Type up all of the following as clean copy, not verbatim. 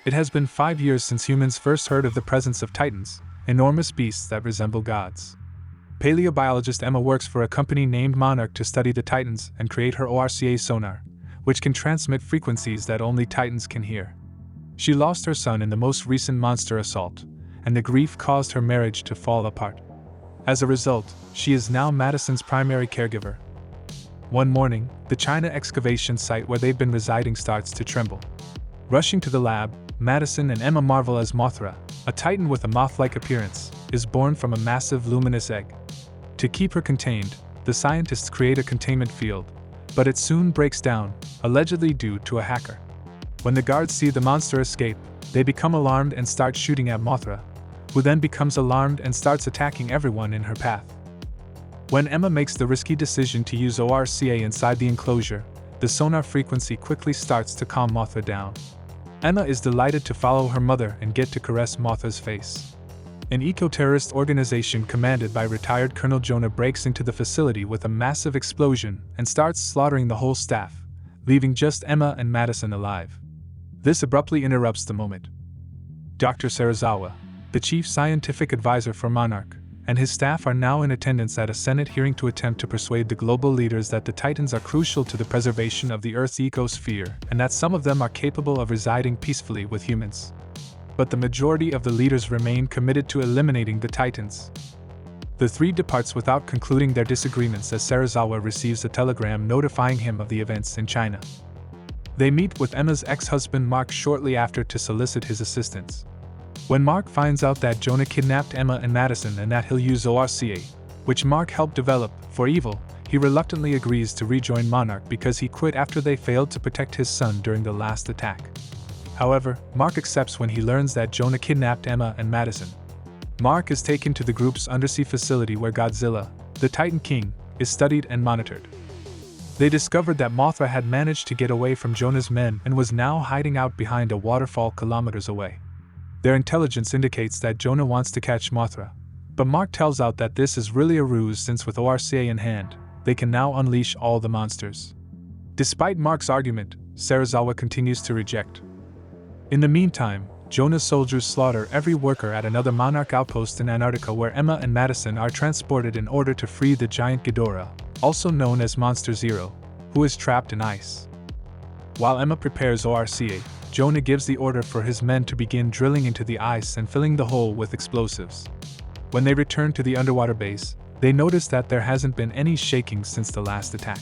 It has been 5 years since humans first heard of the presence of titans, enormous beasts that resemble gods. Paleobiologist Emma works for a company named Monarch to study the titans and create her ORCA sonar, which can transmit frequencies that only titans can hear. She lost her son in the most recent monster assault, and the grief caused her marriage to fall apart. As a result, she is now Madison's primary caregiver. One morning, the China excavation site where they've been residing starts to tremble. Rushing to the lab, Madison and Emma marvel as Mothra, a titan with a moth-like appearance, is born from a massive luminous egg. To keep her contained, the scientists create a containment field, but it soon breaks down, allegedly due to a hacker. When the guards see the monster escape, they become alarmed and start shooting at Mothra, who then becomes alarmed and starts attacking everyone in her path. When Emma makes the risky decision to use ORCA inside the enclosure, the sonar frequency quickly starts to calm Mothra down. Emma is delighted to follow her mother and get to caress Mothra's face. An eco-terrorist organization commanded by retired Colonel Jonah breaks into the facility with a massive explosion and starts slaughtering the whole staff, leaving just Emma and Madison alive. This abruptly interrupts the moment. Dr. Serizawa, the chief scientific advisor for Monarch, and his staff are now in attendance at a Senate hearing to attempt to persuade the global leaders that the Titans are crucial to the preservation of the Earth's ecosphere and that some of them are capable of residing peacefully with humans. But the majority of the leaders remain committed to eliminating the Titans. The three departs without concluding their disagreements as Serizawa receives a telegram notifying him of the events in China. They meet with Emma's ex-husband Mark shortly after to solicit his assistance. When Mark finds out that Jonah kidnapped Emma and Madison and that he'll use ORCA, which Mark helped develop, for evil, he reluctantly agrees to rejoin Monarch because he quit after they failed to protect his son during the last attack. However, Mark accepts when he learns that Jonah kidnapped Emma and Madison. Mark is taken to the group's undersea facility where Godzilla, the Titan King, is studied and monitored. They discovered that Mothra had managed to get away from Jonah's men and was now hiding out behind a waterfall kilometers away. Their intelligence indicates that Jonah wants to catch Mothra, but Mark tells out that this is really a ruse since with ORCA in hand, they can now unleash all the monsters. Despite Mark's argument, Serizawa continues to reject. In the meantime, Jonah's soldiers slaughter every worker at another Monarch outpost in Antarctica where Emma and Madison are transported in order to free the giant Ghidorah, also known as Monster Zero, who is trapped in ice. While Emma prepares ORCA, Jonah gives the order for his men to begin drilling into the ice and filling the hole with explosives. When they return to the underwater base, they notice that there hasn't been any shaking since the last attack.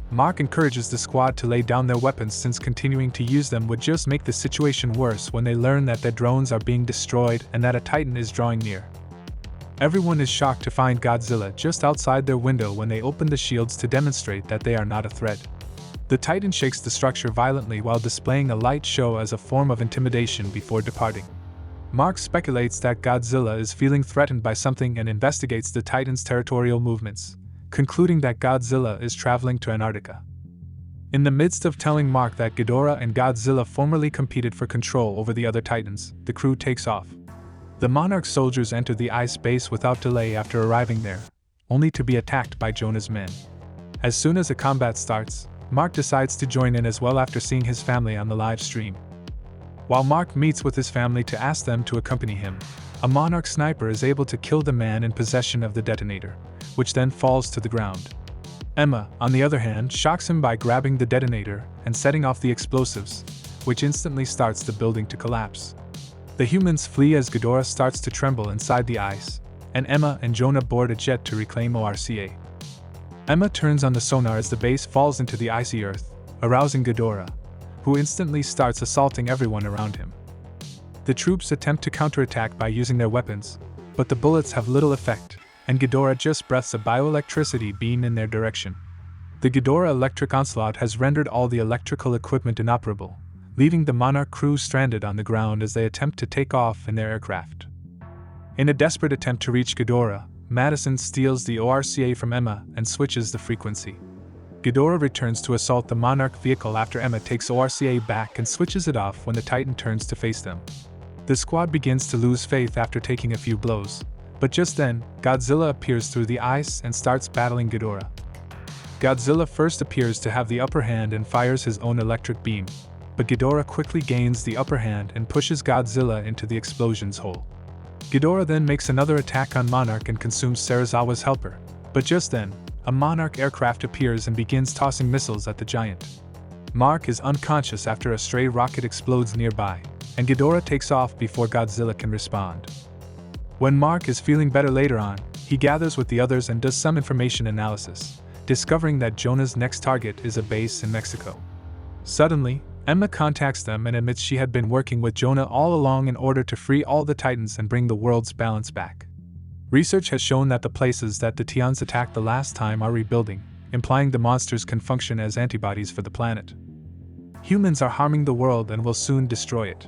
Mark encourages the squad to lay down their weapons since continuing to use them would just make the situation worse when they learn that their drones are being destroyed and that a Titan is drawing near. Everyone is shocked to find Godzilla just outside their window when they open the shields to demonstrate that they are not a threat. The Titan shakes the structure violently while displaying a light show as a form of intimidation before departing. Mark speculates that Godzilla is feeling threatened by something and investigates the Titan's territorial movements, concluding that Godzilla is traveling to Antarctica. In the midst of telling Mark that Ghidorah and Godzilla formerly competed for control over the other Titans, the crew takes off. The Monarch soldiers enter the ice base without delay after arriving there, only to be attacked by Jonah's men. As soon as the combat starts, Mark decides to join in as well after seeing his family on the live stream. While Mark meets with his family to ask them to accompany him, a Monarch sniper is able to kill the man in possession of the detonator, which then falls to the ground. Emma, on the other hand, shocks him by grabbing the detonator and setting off the explosives, which instantly starts the building to collapse. The humans flee as Ghidorah starts to tremble inside the ice, and Emma and Jonah board a jet to reclaim ORCA. Emma turns on the sonar as the base falls into the icy earth, arousing Ghidorah, who instantly starts assaulting everyone around him. The troops attempt to counterattack by using their weapons, but the bullets have little effect, and Ghidorah just breaths a bioelectricity beam in their direction. The Ghidorah electric onslaught has rendered all the electrical equipment inoperable, leaving the Monarch crew stranded on the ground as they attempt to take off in their aircraft. In a desperate attempt to reach Ghidorah, Madison steals the ORCA from Emma and switches the frequency. Ghidorah returns to assault the Monarch vehicle after Emma takes ORCA back and switches it off when the Titan turns to face them. The squad begins to lose faith after taking a few blows, but just then, Godzilla appears through the ice and starts battling Ghidorah. Godzilla first appears to have the upper hand and fires his own electric beam, but Ghidorah quickly gains the upper hand and pushes Godzilla into the explosion's hole. Ghidorah then makes another attack on Monarch and consumes Serizawa's helper, but just then, a Monarch aircraft appears and begins tossing missiles at the giant. Mark is unconscious after a stray rocket explodes nearby, and Ghidorah takes off before Godzilla can respond. When Mark is feeling better later on, he gathers with the others and does some information analysis, discovering that Jonah's next target is a base in Mexico. Suddenly, Emma contacts them and admits she had been working with Jonah all along in order to free all the Titans and bring the world's balance back. Research has shown that the places that the Tians attacked the last time are rebuilding, implying the monsters can function as antibodies for the planet. Humans are harming the world and will soon destroy it.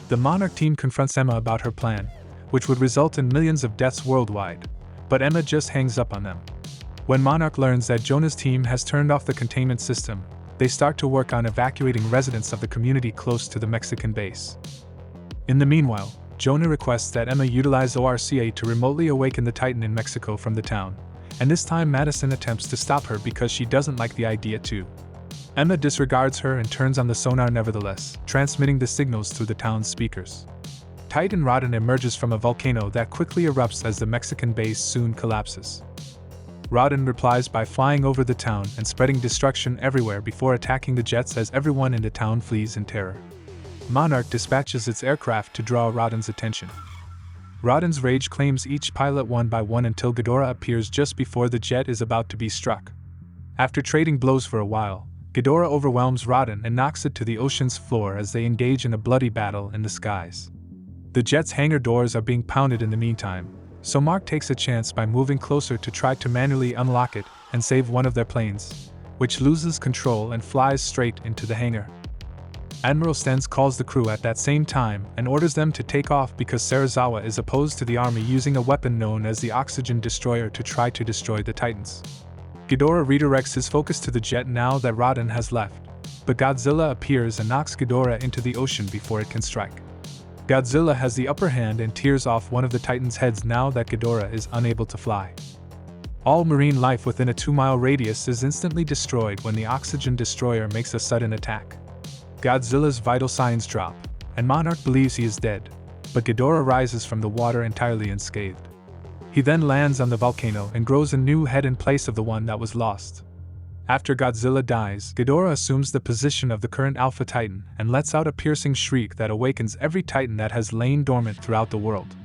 The Monarch team confronts Emma about her plan, which would result in millions of deaths worldwide, but Emma just hangs up on them. When Monarch learns that Jonah's team has turned off the containment system, they start to work on evacuating residents of the community close to the Mexican base. In the meanwhile, Jonah requests that Emma utilize ORCA to remotely awaken the Titan in Mexico from the town, and this time Madison attempts to stop her because she doesn't like the idea too. Emma disregards her and turns on the sonar nevertheless, transmitting the signals through the town's speakers. Titan Rodden emerges from a volcano that quickly erupts as the Mexican base soon collapses. Rodden replies by flying over the town and spreading destruction everywhere before attacking the jets as everyone in the town flees in terror. Monarch dispatches its aircraft to draw Rodden's attention. Rodden's rage claims each pilot one by one until Ghidorah appears just before the jet is about to be struck. After trading blows for a while, Ghidorah overwhelms Rodden and knocks it to the ocean's floor as they engage in a bloody battle in the skies. The jet's hangar doors are being pounded in the meantime, so Mark takes a chance by moving closer to try to manually unlock it and save one of their planes, which loses control and flies straight into the hangar. Admiral Stenz calls the crew at that same time and orders them to take off because Serizawa is opposed to the army using a weapon known as the Oxygen Destroyer to try to destroy the Titans. Ghidorah redirects his focus to the jet now that Rodden has left, but Godzilla appears and knocks Ghidorah into the ocean before it can strike. Godzilla has the upper hand and tears off one of the Titans' heads now that Ghidorah is unable to fly. All marine life within a 2-mile radius is instantly destroyed when the Oxygen Destroyer makes a sudden attack. Godzilla's vital signs drop, and Monarch believes he is dead, but Ghidorah rises from the water entirely unscathed. He then lands on the volcano and grows a new head in place of the one that was lost. After Godzilla dies, Ghidorah assumes the position of the current Alpha Titan and lets out a piercing shriek that awakens every Titan that has lain dormant throughout the world.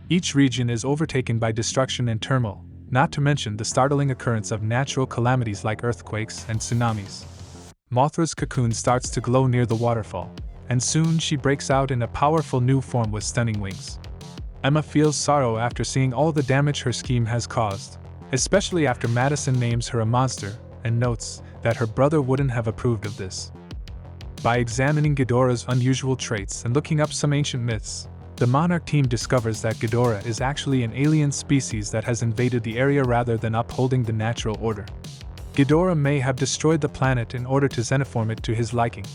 Each region is overtaken by destruction and turmoil, not to mention the startling occurrence of natural calamities like earthquakes and tsunamis. Mothra's cocoon starts to glow near the waterfall, and soon she breaks out in a powerful new form with stunning wings. Emma feels sorrow after seeing all the damage her scheme has caused, especially after Madison names her a monster and notes that her brother wouldn't have approved of this. By examining Ghidorah's unusual traits and looking up some ancient myths, the Monarch team discovers that Ghidorah is actually an alien species that has invaded the area rather than upholding the natural order. Ghidorah may have destroyed the planet in order to xenoform it to his liking.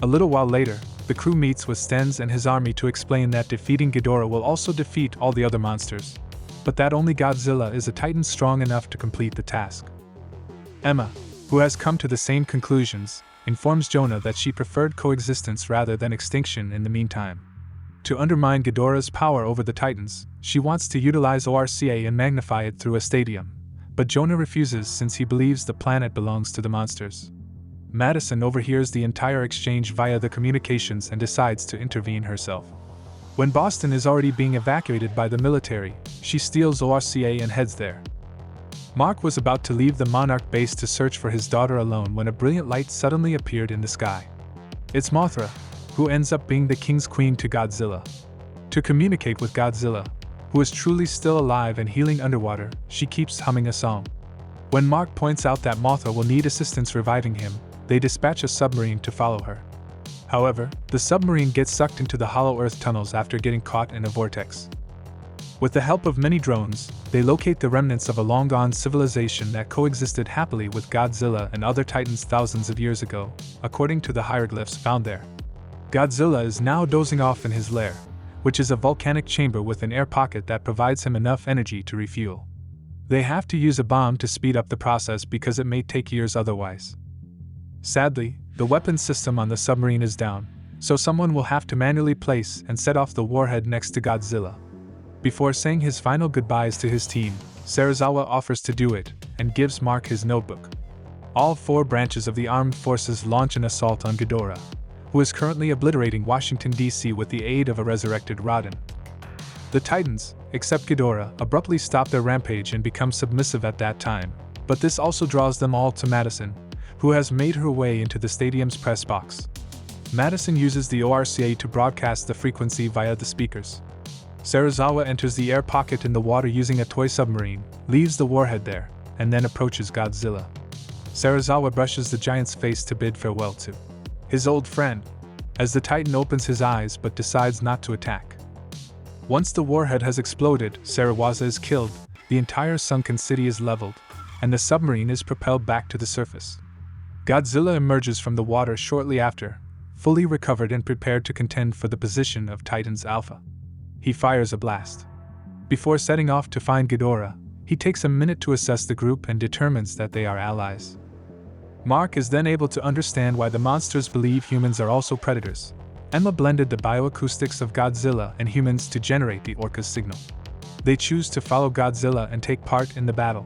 A little while later, the crew meets with Stenz and his army to explain that defeating Ghidorah will also defeat all the other monsters, but that only Godzilla is a Titan strong enough to complete the task. Emma, who has come to the same conclusions, informs Jonah that she preferred coexistence rather than extinction in the meantime. To undermine Ghidorah's power over the Titans, she wants to utilize ORCA and magnify it through a stadium, but Jonah refuses since he believes the planet belongs to the monsters. Madison overhears the entire exchange via the communications and decides to intervene herself. When Boston is already being evacuated by the military, she steals ORCA and heads there. Mark was about to leave the Monarch base to search for his daughter alone when a brilliant light suddenly appeared in the sky. It's Mothra, who ends up being the King's Queen to Godzilla. To communicate with Godzilla, who is truly still alive and healing underwater, she keeps humming a song. When Mark points out that Mothra will need assistance reviving him, they dispatch a submarine to follow her. However, the submarine gets sucked into the hollow Earth tunnels after getting caught in a vortex. With the help of many drones, they locate the remnants of a long-gone civilization that coexisted happily with Godzilla and other Titans thousands of years ago, according to the hieroglyphs found there. Godzilla is now dozing off in his lair, which is a volcanic chamber with an air pocket that provides him enough energy to refuel. They have to use a bomb to speed up the process because it may take years otherwise. Sadly, The weapon system on the submarine is down, so someone will have to manually place and set off the warhead next to Godzilla. Before saying his final goodbyes to his team, Serizawa offers to do it and gives Mark his notebook. All 4 branches of the armed forces launch an assault on Ghidorah, who is currently obliterating Washington, D.C. with the aid of a resurrected Raiden. The Titans, except Ghidorah, abruptly stop their rampage and become submissive at that time, but this also draws them all to Madison, who has made her way into the stadium's press box. Madison uses the ORCA to broadcast the frequency via the speakers. Serizawa enters the air pocket in the water using a toy submarine, leaves the warhead there, and then approaches Godzilla. Serizawa brushes the giant's face to bid farewell to his old friend, as the Titan opens his eyes but decides not to attack. Once the warhead has exploded, Serizawa is killed, the entire sunken city is leveled, and the submarine is propelled back to the surface. Godzilla emerges from the water shortly after, fully recovered and prepared to contend for the position of Titan's Alpha. He fires a blast. Before setting off to find Ghidorah, he takes a minute to assess the group and determines that they are allies. Mark is then able to understand why the monsters believe humans are also predators. Emma blended the bioacoustics of Godzilla and humans to generate the orca's signal. They choose to follow Godzilla and take part in the battle.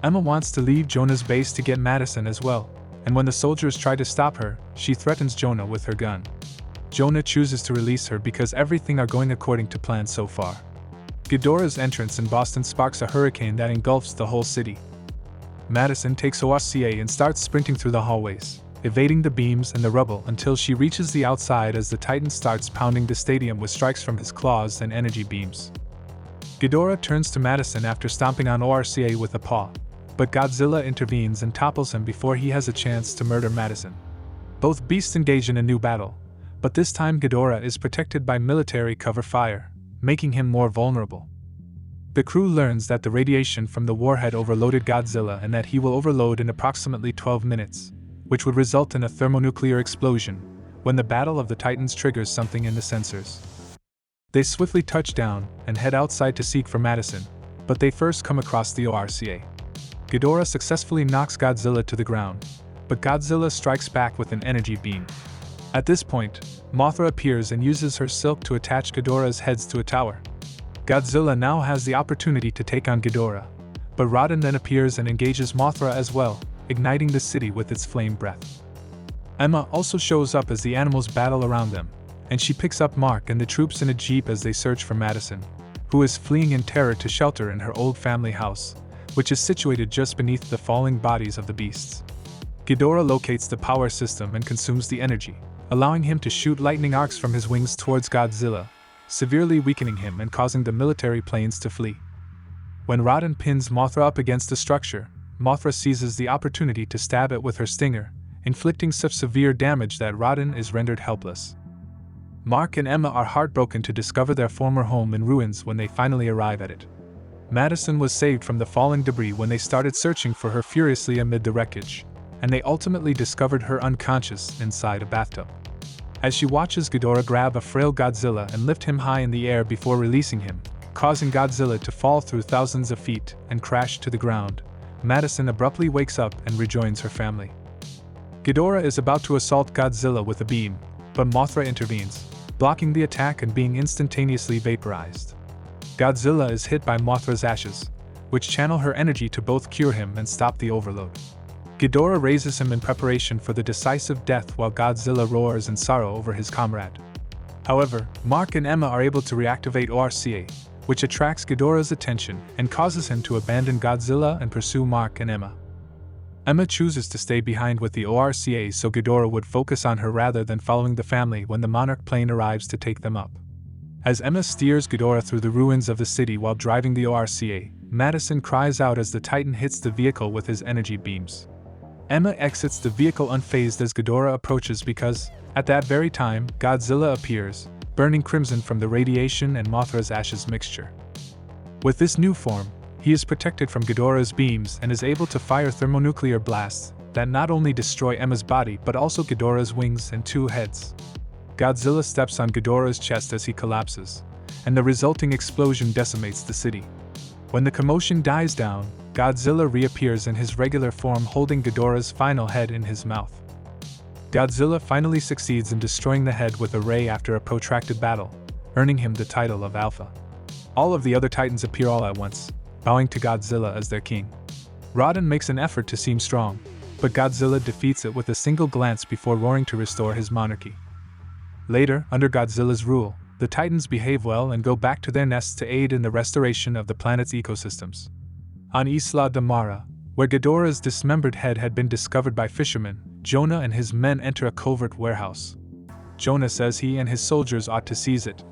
Emma wants to leave Jonah's base to get Madison as well, and when the soldiers try to stop her, she threatens Jonah with her gun. Jonah chooses to release her because everything are going according to plan so far. Ghidorah's entrance in Boston sparks a hurricane that engulfs the whole city. Madison takes ORCA and starts sprinting through the hallways, evading the beams and the rubble until she reaches the outside as the Titan starts pounding the stadium with strikes from his claws and energy beams. Ghidorah turns to Madison after stomping on ORCA with a paw, but Godzilla intervenes and topples him before he has a chance to murder Madison. Both beasts engage in a new battle, but this time Ghidorah is protected by military cover fire, making him more vulnerable. The crew learns that the radiation from the warhead overloaded Godzilla and that he will overload in approximately 12 minutes, which would result in a thermonuclear explosion when the Battle of the Titans triggers something in the sensors. They swiftly touch down and head outside to seek for Madison, but they first come across the ORCA. Ghidorah successfully knocks Godzilla to the ground, but Godzilla strikes back with an energy beam. At this point, Mothra appears and uses her silk to attach Ghidorah's heads to a tower. Godzilla now has the opportunity to take on Ghidorah, but Raiden then appears and engages Mothra as well, igniting the city with its flame breath. Emma also shows up as the animals battle around them, and she picks up Mark and the troops in a jeep as they search for Madison, who is fleeing in terror to shelter in her old family house, which is situated just beneath the falling bodies of the beasts. Ghidorah locates the power system and consumes the energy, allowing him to shoot lightning arcs from his wings towards Godzilla, severely weakening him and causing the military planes to flee. When Raiden pins Mothra up against a structure, Mothra seizes the opportunity to stab it with her stinger, inflicting such severe damage that Raiden is rendered helpless. Mark and Emma are heartbroken to discover their former home in ruins when they finally arrive at it. Madison was saved from the falling debris when they started searching for her furiously amid the wreckage, and they ultimately discovered her unconscious inside a bathtub. As she watches Ghidorah grab a frail Godzilla and lift him high in the air before releasing him, causing Godzilla to fall through thousands of feet and crash to the ground, Madison abruptly wakes up and rejoins her family. Ghidorah is about to assault Godzilla with a beam, but Mothra intervenes, blocking the attack and being instantaneously vaporized. Godzilla is hit by Mothra's ashes, which channel her energy to both cure him and stop the overload. Ghidorah raises him in preparation for the decisive death while Godzilla roars in sorrow over his comrade. However, Mark and Emma are able to reactivate ORCA, which attracts Ghidorah's attention and causes him to abandon Godzilla and pursue Mark and Emma. Emma chooses to stay behind with the ORCA so Ghidorah would focus on her rather than following the family when the Monarch plane arrives to take them up. As Emma steers Ghidorah through the ruins of the city while driving the ORCA, Madison cries out as the Titan hits the vehicle with his energy beams. Emma exits the vehicle unfazed as Ghidorah approaches because, at that very time, Godzilla appears, burning crimson from the radiation and Mothra's ashes mixture. With this new form, he is protected from Ghidorah's beams and is able to fire thermonuclear blasts that not only destroy Emma's body but also Ghidorah's wings and 2 heads. Godzilla steps on Ghidorah's chest as he collapses, and the resulting explosion decimates the city. When the commotion dies down, Godzilla reappears in his regular form holding Ghidorah's final head in his mouth. Godzilla finally succeeds in destroying the head with a ray after a protracted battle, earning him the title of Alpha. All of the other Titans appear all at once, bowing to Godzilla as their king. Rodan makes an effort to seem strong, but Godzilla defeats it with a single glance before roaring to restore his monarchy. Later, under Godzilla's rule, the Titans behave well and go back to their nests to aid in the restoration of the planet's ecosystems. On Isla de Mara, where Ghidorah's dismembered head had been discovered by fishermen, Jonah and his men enter a covert warehouse. Jonah says he and his soldiers ought to seize it,